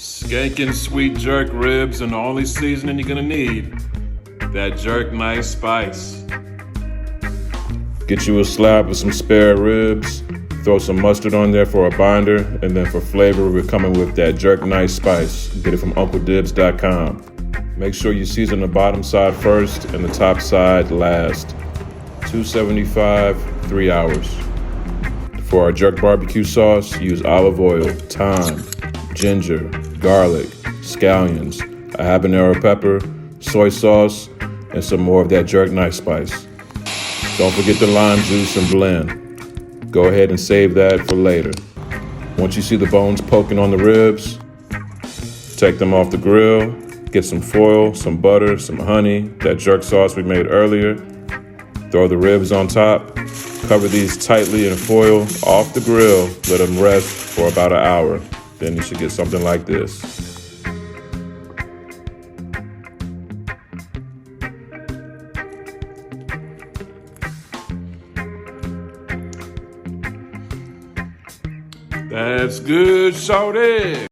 Skanking sweet jerk ribs and the only seasoning you're gonna need, that jerk nice spice. Get you a slab of some spare ribs, throw some mustard on there for a binder, and then for flavor, we're coming with that jerk nice spice. Get it from UncleDibbz.com. Make sure you season the bottom side first and the top side last. 275, 3 hours. For our jerk barbecue sauce, use olive oil, thyme, ginger, garlic, scallions, a habanero pepper, soy sauce, and some more of that jerk nice spice. Don't forget the lime juice and blend. Go ahead and save that for later. Once you see the bones poking on the ribs, take them off the grill, get some foil, some butter, some honey, that jerk sauce we made earlier. Throw the ribs on top. Cover these tightly in foil off the grill. Let them rest for about an hour. Then you should get something like this. That's good, shorty.